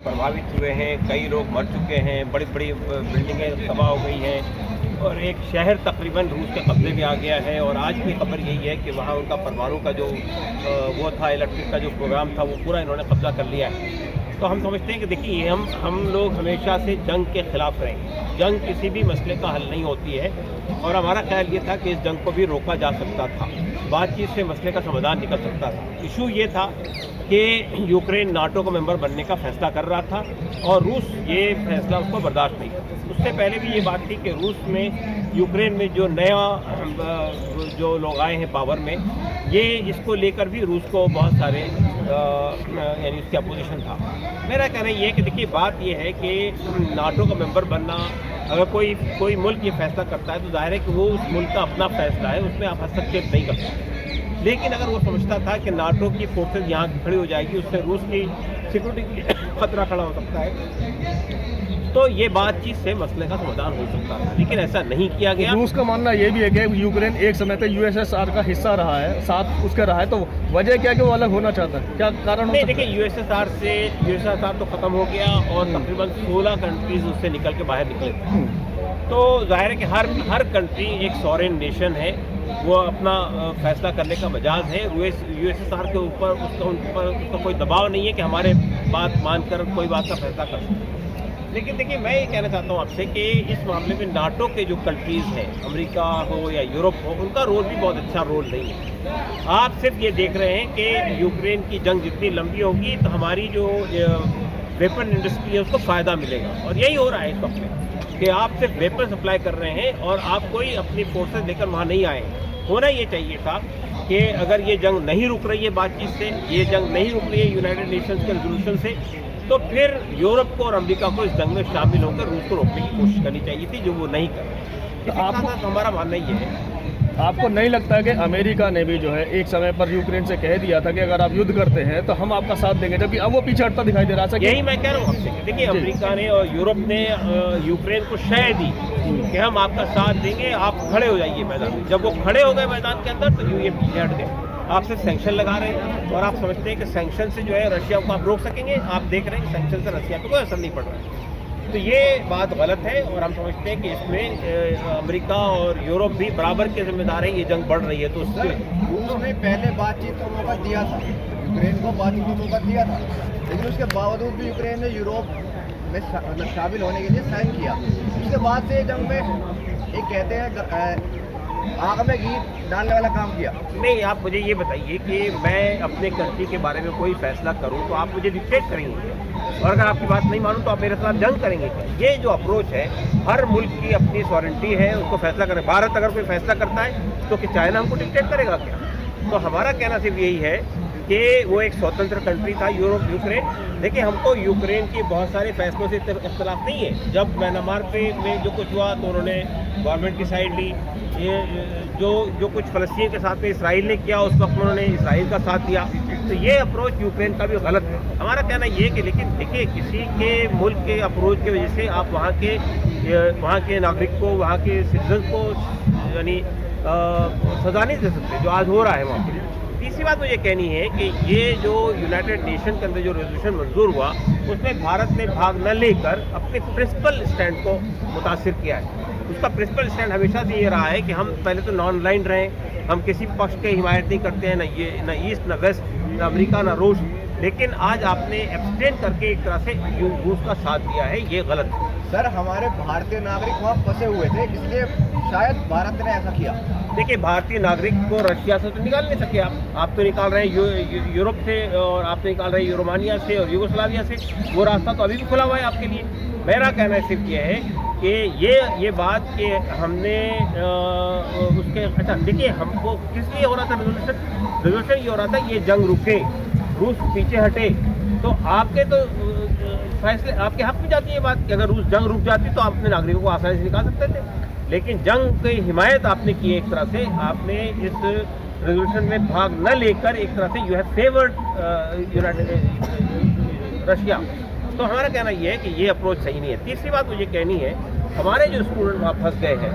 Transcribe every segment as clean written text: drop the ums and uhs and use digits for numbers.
प्रभावित हुए हैं, कई लोग मर चुके हैं, बड़ी बड़ी बिल्डिंगें तबाह हो गई हैं और एक शहर तकरीबन रूस के कब्जे में आ गया है। और आज की खबर यही है कि वहाँ उनका परमाणु का जो वो था, इलेक्ट्रिक का जो प्रोग्राम था, वो पूरा इन्होंने कब्जा कर लिया है। तो हम समझते हैं कि देखिए, हम लोग हमेशा से जंग के खिलाफ रहेंगे। जंग किसी भी मसले का हल नहीं होती है और हमारा ख्याल ये था कि इस जंग को भी रोका जा सकता था, बातचीत से मसले का समाधान निकल सकता था। इशू ये था कि यूक्रेन नाटो का मेंबर बनने का फैसला कर रहा था और रूस ये फैसला उसको बर्दाश्त नहीं करता। उससे पहले भी ये बात थी कि रूस में, यूक्रेन में जो नया जो लोग आए हैं पावर में, ये इसको लेकर भी रूस को बहुत सारे यानी उसकी अपोजिशन था। मेरा कहना ये है कि देखिए, बात ये है कि नाटो का मेंबर बनना, अगर कोई मुल्क ये फैसला करता है तो जाहिर है कि वो उस मुल्क का अपना फैसला है, उसमें आप हस्तक्षेप नहीं कर सकते। लेकिन अगर वो समझता था कि नाटो की फोर्सेज यहाँ की खड़ी हो जाएगी, उससे रूस की सिक्योरिटी खतरा खड़ा हो सकता है, तो ये बातचीत से मसले का समाधान हो सकता है। लेकिन ऐसा नहीं किया गया। रूस का मानना ये भी है कि यूक्रेन एक समय तक यूएसएसआर का हिस्सा रहा है, साथ उसका रहा है, तो वजह क्या कि वो अलग होना चाहता है? क्या कारण? नहीं, देखिए, यूएसएसआर तो खत्म हो गया और तकरीबन 16 कंट्रीज उससे निकल के बाहर निकले। तो जाहिर है कि हर कंट्री एक सॉवरेन नेशन है, वो अपना फैसला करने का मजाज है। यूएसएसआर के ऊपर उसका कोई दबाव नहीं है कि हमारे बात मानकर कोई बात का फैसला कर सकते। लेकिन देखिए, मैं ये कहना चाहता हूँ आपसे कि इस मामले में नाटो के जो कंट्रीज़ हैं, अमेरिका हो या यूरोप हो, उनका रोल भी बहुत अच्छा रोल नहीं है। आप सिर्फ ये देख रहे हैं कि यूक्रेन की जंग जितनी लंबी होगी तो हमारी जो वेपन इंडस्ट्री है उसको फ़ायदा मिलेगा, और यही हो रहा है इस वक्त में कि आप सिर्फ वेपन सप्लाई कर रहे हैं और आप कोई अपनी फोर्सेज लेकर वहाँ नहीं आए। होना ये चाहिए था कि अगर ये जंग नहीं रुक रही है बातचीत से, ये जंग नहीं रुक रही है यूनाइटेड नेशंस के रेजोल्यूशन से, तो फिर यूरोप को और अमेरिका को इस जंग में शामिल होकर रूस को रोकने की कोशिश करनी चाहिए थी, जो वो नहीं कर रहे। तो हमारा मानना ये है। आपको नहीं लगता कि अमेरिका ने भी जो है एक समय पर यूक्रेन से कह दिया था कि अगर आप युद्ध करते हैं तो हम आपका साथ देंगे, जबकि अब वो पीछे हटता दिखाई दे रहा है? यही मैं कह रहा हूँ आपसे। देखिए, अमेरिका ने और यूरोप ने यूक्रेन को शय दी कि हम आपका साथ देंगे, आप खड़े हो जाइए मैदान में। जब वो खड़े हो गए मैदान के अंदर तो ये पीछे हट गए। आप सिर्फ सैंक्शन लगा रहे हैं और आप समझते हैं कि सैंक्शन से जो है रशिया को आप रोक सकेंगे। आप देख रहे हैं कि सैंक्शन से रशिया पर कोई असर नहीं पड़ रहा है। तो ये बात गलत है और हम समझते हैं कि इसमें अमेरिका और यूरोप भी बराबर के जिम्मेदार हैं। ये जंग बढ़ रही है तो उसने पहले बातचीत का मौका दिया था, यूक्रेन को बातचीत का मौका दिया था, लेकिन उसके बावजूद भी यूक्रेन ने यूरोप में शामिल होने के लिए साइन किया। उसके बाद से जंग में एक कहते हैं आग में घी डालने वाला काम किया। नहीं, आप मुझे ये बताइए कि मैं अपने कंट्री के बारे में कोई फैसला करूं तो आप मुझे डिक्टेट करेंगे, और अगर आपकी बात नहीं मानूं तो आप मेरे खिलाफ जंग करेंगे क्या? ये जो अप्रोच है, हर मुल्क की अपनी सॉवरेनिटी है, उसको फैसला करें। भारत अगर कोई फैसला करता है तो कि चाइना हमको डिक्टेट करेगा क्या? तो हमारा कहना सिर्फ यही है कि वो एक स्वतंत्र कंट्री था यूक्रेन। देखिए, हमको यूक्रेन के बहुत सारे फैसलों से इख्तलाफ नहीं है। जब म्यांमार में जो कुछ हुआ तो उन्होंने गवर्नमेंट की साइड ली। ये जो कुछ फ़लस्तीन के साथ में इसराइल ने किया, उस वक्त उन्होंने इसराइल का साथ दिया। तो ये अप्रोच यूक्रेन का भी गलत है। हमारा कहना ये है कि लेकिन देखिए, किसी के मुल्क के अप्रोच की वजह से आप वहाँ के नागरिक को, वहाँ के सिटीजन को यानी सजा नहीं दे सकते, जो आज हो रहा है वहाँ पर। तीसरी बात मुझे कहनी है कि ये जो यूनाइटेड नेशन के अंदर जो रेजोल्यूशन मंजूर हुआ, उसमें भारत ने भाग न लेकर अपने प्रिंसिपल स्टैंड को मुतासिर किया है। उसका प्रिंसिपल स्टैंड हमेशा से ये रहा है कि हम पहले तो नॉन अलाइंड रहें, हम किसी पक्ष की हिमायत नहीं करते हैं, न ईस्ट न वेस्ट, न अमेरिका न रूस। लेकिन आज आपने एब्सटेन करके एक तरह से रूस का साथ दिया है, ये गलत है। सर, हमारे भारतीय नागरिक वहाँ फंसे हुए थे, इसलिए शायद भारत ने ऐसा किया। देखिए, भारतीय नागरिक को रशिया से तो निकाल नहीं सके आप तो निकाल रहे हैं यूरोप से, और आप तो निकाल रहे हैं रोमानिया से और यूगोस्लाविया से। वो रास्ता तो अभी भी खुला हुआ है आपके लिए। मेरा कहना सिर्फ ये है कि ये बात कि हमने उसके अच्छा, देखिए, हमको किस लिए हो रहा था रेजोल्यूशन ये हो रहा था, ये जंग रुके, रूस पीछे हटे, तो आपके तो फैसले आपके हक में जाती है बात कि अगर रूस जंग रुक जाती तो आप अपने नागरिकों को आसानी से निकाल सकते थे। लेकिन जंग की हिमायत आपने की है, एक तरह से आपने इस रेजोल्यूशन में भाग न लेकर एक तरह से यू हैव फेवर्ड रशिया। तो हमारा कहना यह है कि ये अप्रोच सही नहीं है। तीसरी बात मुझे कहनी है, हमारे जो स्टूडेंट वहाँ फंस गए हैं,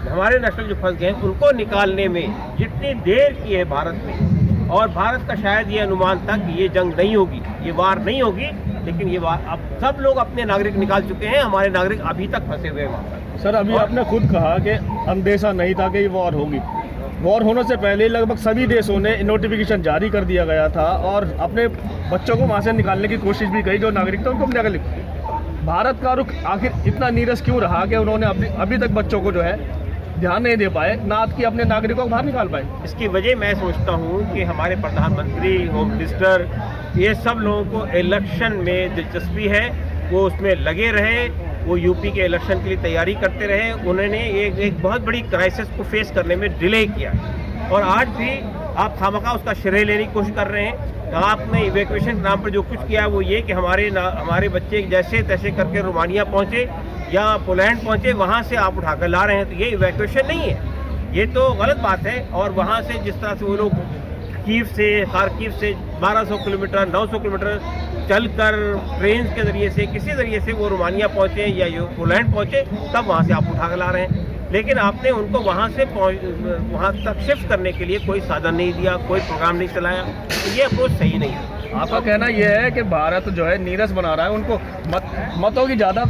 हमारे नेशनल जो फंस गए हैं, उनको निकालने में जितनी देर की है भारत में, और भारत का शायद ये अनुमान था कि ये जंग नहीं होगी, ये वार नहीं होगी, लेकिन ये बात अब सब लोग अपने नागरिक निकाल चुके हैं, हमारे नागरिक अभी तक फंसे हुए हैं वहाँ पर। सर अभी आपने खुद कहा कि अंदेशा नहीं था कि ये वॉर होगी। वॉर होने से पहले लगभग सभी देशों ने नोटिफिकेशन जारी कर दिया गया था और अपने बच्चों को वहाँ से निकालने की कोशिश भी की, जो नागरिकता उनको निकाल। भारत का रुख आखिर इतना नीरस क्यों रहा कि उन्होंने अभी तक बच्चों को जो है ध्यान नहीं दे पाए, ना कि अपने नागरिकों को बाहर निकाल पाए? इसकी वजह मैं सोचता हूँ कि हमारे प्रधानमंत्री, होम मिनिस्टर, ये सब लोगों को इलेक्शन में दिलचस्पी है, वो उसमें लगे रहे, वो यूपी के इलेक्शन के लिए तैयारी करते रहे। उन्होंने एक बहुत बड़ी क्राइसिस को फेस करने में डिले किया और आज भी आप खामखा उसका श्रेय लेने की कोशिश कर रहे हैं। आपने इवैक्यूएशन के नाम पर जो कुछ किया है वो ये कि हमारे बच्चे जैसे तैसे करके रोमानिया पहुँचे या पोलैंड पहुँचे, वहाँ से आप उठाकर ला रहे हैं, तो ये इवैक्यूएशन नहीं है, ये तो गलत बात है। और वहाँ से जिस तरह से वो लोग खारकीव से 1200 किलोमीटर 900 किलोमीटर चलकर ट्रेन के ज़रिए से किसी ज़रिए से वो रोमानिया पहुँचे या पोलैंड पहुँचे, तब वहाँ से आप उठा कर ला रहे हैं। लेकिन आपने उनको वहाँ तक शिफ्ट करने के लिए कोई साधन नहीं दिया, कोई प्रोग्राम नहीं चलाया, तो ये अप्रोच सही नहीं है। आपका कहना यह है कि भारत जो है नीरस बना रहा है, उनको मतों की ज़्यादा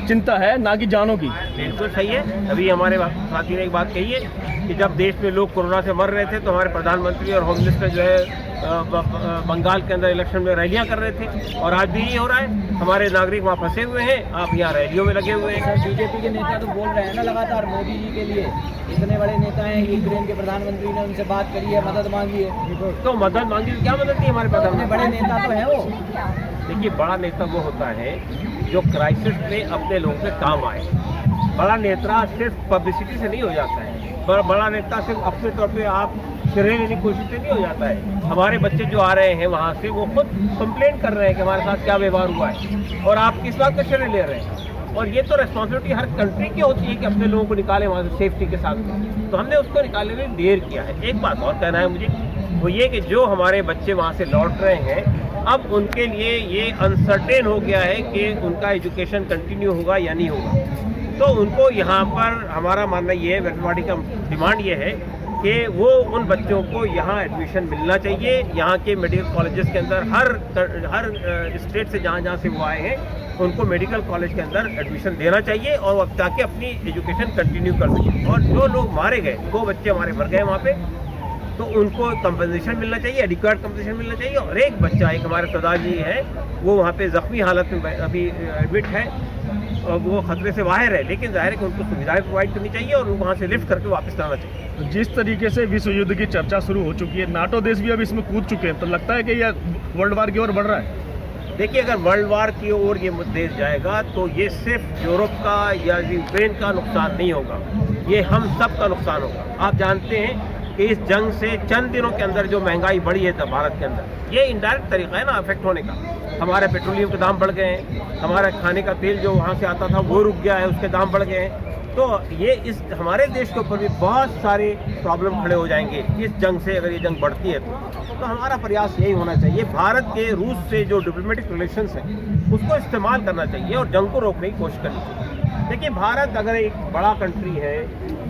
चिंता है, ना कि जानों की। बिल्कुल सही है। अभी हमारे साथी ने एक बात कही है कि जब देश में लोग कोरोना से मर रहे थे तो हमारे प्रधानमंत्री और होम मिनिस्टर जो है बंगाल के अंदर इलेक्शन में रैलियां कर रहे थे, और आज भी ये हो रहा है। हमारे नागरिक वहाँ फंसे हुए हैं, आप यहाँ रैलियों में लगे हुए हैं। सर बीजेपी के नेता तो बोल रहे हैं ना लगातार मोदी जी के लिए, इतने बड़े नेता हैं, यूक्रेन के प्रधानमंत्री ने उनसे बात करी है, मदद मांगी है। तो मदद मांगी, क्या मदद थी हमारे प्रधानमंत्री? बड़े नेता तो है वो। देखिए, बड़ा नेता वो होता है जो क्राइसिस में अपने लोगों के काम आए। बड़ा नेता सिर्फ पब्लिसिटी से नहीं हो जाता है, बड़ा नेता सिर्फ अपने तौर पे आप श्रेय लेने की कोशिश से नहीं हो जाता है। हमारे बच्चे जो आ रहे हैं वहाँ से, वो खुद कंप्लेंट कर रहे हैं कि हमारे साथ क्या व्यवहार हुआ है, और आप किस बात का श्रेय ले रहे हैं? और ये तो रिस्पॉन्सिबिलिटी हर कंट्री की होती है कि अपने लोगों को निकाले वहाँ से सेफ्टी के साथ। तो हमने उसको निकालने में देर किया है। एक बात और कहना है मुझे, वो ये कि जो हमारे बच्चे वहाँ से लौट रहे हैं, अब उनके लिए ये अनसर्टेन हो गया है कि उनका एजुकेशन कंटिन्यू होगा या नहीं होगा। तो उनको यहाँ पर हमारा मानना ये है, वेटरनरी पार्टी का डिमांड ये है कि वो उन बच्चों को यहाँ एडमिशन मिलना चाहिए। यहाँ के मेडिकल कॉलेजेस के अंदर हर स्टेट से जहाँ से वो आए हैं, उनको मेडिकल कॉलेज के अंदर एडमिशन देना चाहिए और वो ताकि अपनी एजुकेशन कंटिन्यू कर सकें। और जो लोग मारे गए, 2 बच्चे हमारे मर गए वहाँ पे, तो उनको कंपनसेशन मिलना चाहिए, एडिक्वेट कंपनसेशन मिलना चाहिए। और एक बच्चा, एक हमारे सरदार जी है, वो वहाँ पे जख्मी हालत में अभी एडमिट है और वो खतरे से बाहर है, लेकिन जाहिर है कि उनको सुविधाएं प्रोवाइड करनी चाहिए और उनको वहाँ से लिफ्ट करके वापस लाना चाहिए। तो जिस तरीके से विश्व युद्ध की चर्चा शुरू हो चुकी है, नाटो देश भी अब इसमें कूद चुके हैं, तो लगता है कि यह वर्ल्ड वार की ओर बढ़ रहा है? देखिए, अगर वर्ल्ड वार की ओर ये देश जाएगा तो ये सिर्फ यूरोप का या यूक्रेन का नुकसान नहीं होगा, ये हम सब का नुकसान होगा। आप जानते हैं कि इस जंग से चंद दिनों के अंदर जो महंगाई बढ़ी है तब भारत के अंदर, ये इनडायरेक्ट तरीका है ना अफेक्ट होने का। हमारे पेट्रोलियम के दाम बढ़ गए हैं, हमारा खाने का तेल जो वहाँ से आता था वो रुक गया है, उसके दाम बढ़ गए हैं। तो ये इस हमारे देश के ऊपर भी बहुत सारे प्रॉब्लम खड़े हो जाएंगे इस जंग से, अगर ये जंग बढ़ती है तो हमारा प्रयास यही होना चाहिए, भारत के रूस से जो डिप्लोमेटिक रिलेशंस हैं उसको इस्तेमाल करना चाहिए और जंग को रोकने की कोशिश करनी चाहिए। देखिए, भारत अगर एक बड़ा कंट्री है,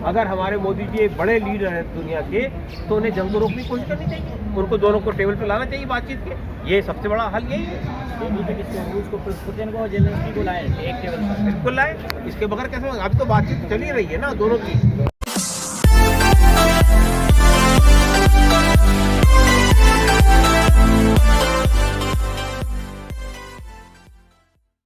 अगर हमारे मोदी जी एक बड़े लीडर हैं दुनिया के, तो उन्हें जंग को रोकने की कोशिश करनी चाहिए, उनको दोनों को टेबल पर लाना चाहिए बातचीत के। ये सबसे बड़ा हल यही है। रूस को, पुतिन को, जेलेंस्की को लाए एक टेबल पर। बिल्कुल लाए, इसके बगैर कैसे? अभी तो बातचीत चल ही रही है ना दोनों की।